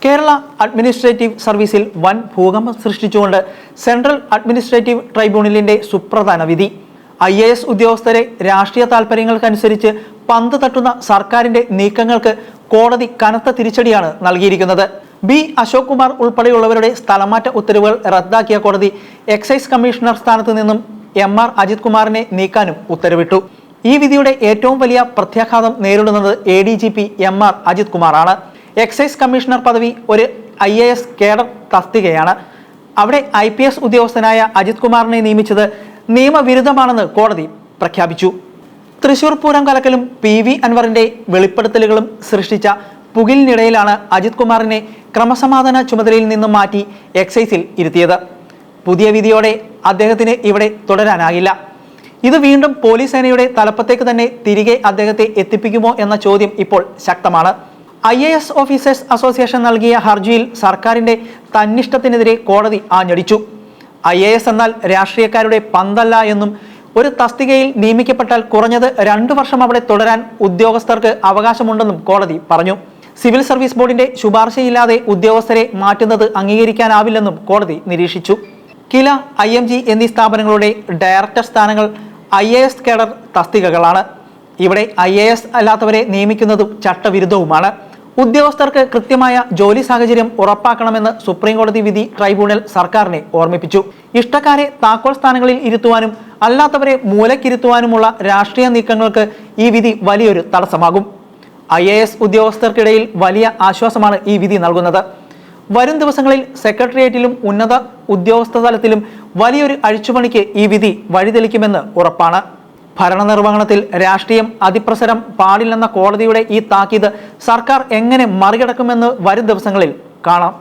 Kerala administrative സർവീസിൽ വൻ ഭൂകമ്പം സൃഷ്ടിച്ചുകൊണ്ട് സെൻട്രൽ അഡ്മിനിസ്ട്രേറ്റീവ് ട്രൈബ്യൂണലിന്റെ സുപ്രധാന വിധി. IAS ഉദ്യോഗസ്ഥരെ രാഷ്ട്രീയ താൽപര്യങ്ങൾക്കനുസരിച്ച് പന്ത് തട്ടുന്ന സർക്കാരിന്റെ നീക്കങ്ങൾക്ക് കോടതി കനത്ത തിരിച്ചടിയാണ് നൽകിയിരിക്കുന്നത്. B. അശോക് കുമാർ ഉൾപ്പെടെയുള്ളവരുടെ സ്ഥലമാറ്റ ഉത്തരവുകൾ റദ്ദാക്കിയ കോടതി എക്സൈസ് കമ്മീഷണർ സ്ഥാനത്ത് നിന്നും MR അജിത് കുമാറിനെ നീക്കാനും ഉത്തരവിട്ടു. ഈ വിധിയുടെ ഏറ്റവും വലിയ പ്രത്യാഘാതം നേരിടുന്നത് ADGP MR അജിത് കുമാറാണ്. എക്സൈസ് കമ്മീഷണർ പദവി ഒരു IAS കേഡർ തസ്തികയാണ്. അവിടെ IPS ഉദ്യോഗസ്ഥനായ അജിത് കുമാറിനെ നിയമിച്ചത് നിയമവിരുദ്ധമാണെന്ന് കോടതി പ്രഖ്യാപിച്ചു. തൃശൂർ പൂരം കലക്കലും PV അൻവറിന്റെ വെളിപ്പെടുത്തലുകളും സൃഷ്ടിച്ച പുകിലിനിടയിലാണ് അജിത് കുമാറിനെ ക്രമസമാധാന ചുമതലയിൽ നിന്നും മാറ്റി എക്സൈസിൽ ഇരുത്തിയത്. പുതിയ വിധിയോടെ അദ്ദേഹത്തിന് ഇവിടെ തുടരാനാകില്ല. ഇത് വീണ്ടും പോലീസ് സേനയുടെ തലപ്പത്തേക്ക് തന്നെ തിരികെ അദ്ദേഹത്തെ എത്തിപ്പിക്കുമോ എന്ന ചോദ്യം ഇപ്പോൾ ശക്തമാണ്. IAS ഓഫീസേഴ്സ് അസോസിയേഷൻ നൽകിയ ഹർജിയിൽ സർക്കാരിന്റെ തന്നിഷ്ടത്തിനെതിരെ കോടതി ആഞ്ഞടിച്ചു. IAS എന്നാൽ രാഷ്ട്രീയക്കാരുടെ പന്തല്ല എന്നും ഒരു തസ്തികയിൽ നിയമിക്കപ്പെട്ടാൽ കുറഞ്ഞത് 2 വർഷം അവിടെ തുടരാൻ ഉദ്യോഗസ്ഥർക്ക് അവകാശമുണ്ടെന്നും കോടതി പറഞ്ഞു. സിവിൽ സർവീസ് ബോർഡിന്റെ ശുപാർശയില്ലാതെ ഉദ്യോഗസ്ഥരെ മാറ്റുന്നത് അംഗീകരിക്കാനാവില്ലെന്നും കോടതി നിരീക്ഷിച്ചു. കില, IMG എന്നീ സ്ഥാപനങ്ങളുടെ ഡയറക്ടർ സ്ഥാനങ്ങൾ IAS കേഡർ തസ്തികകളാണ്. ഇവിടെ IAS അല്ലാത്തവരെ നിയമിക്കുന്നതും ചട്ടവിരുദ്ധവുമാണ്. ഉദ്യോഗസ്ഥർക്ക് കൃത്യമായ ജോലി സാഹചര്യം ഉറപ്പാക്കണമെന്ന് സുപ്രീം കോടതി വിധി ട്രൈബ്യൂണൽ സർക്കാരിനെ ഓർമ്മിപ്പിച്ചു. ഇഷ്ടക്കാരെ താക്കോൽ സ്ഥാനങ്ങളിൽ ഇരുത്തുവാനും അല്ലാത്തവരെ മൂലക്കിരുത്തുവാനുമുള്ള രാഷ്ട്രീയ നീക്കങ്ങൾക്ക് ഈ വിധി വലിയൊരു തടസ്സമാകും. IAS ഉദ്യോഗസ്ഥർക്കിടയിൽ വലിയ ആശ്വാസമാണ് ഈ വിധി നൽകുന്നത്. വരും ദിവസങ്ങളിൽ സെക്രട്ടേറിയറ്റിലും ഉന്നത ഉദ്യോഗസ്ഥ തലത്തിലും വലിയൊരു അഴിച്ചുപണിക്ക് ഈ വിധി വഴിതെളിക്കുമെന്ന് ഉറപ്പാണ്. ഭരണനിർവഹണത്തിൽ രാഷ്ട്രീയം അതിപ്രസരം പാടില്ലെന്ന കോടതിയുടെ ഈ താക്കീത് സർക്കാർ എങ്ങനെ മറികടക്കുമെന്ന് വരും ദിവസങ്ങളിൽ കാണാം.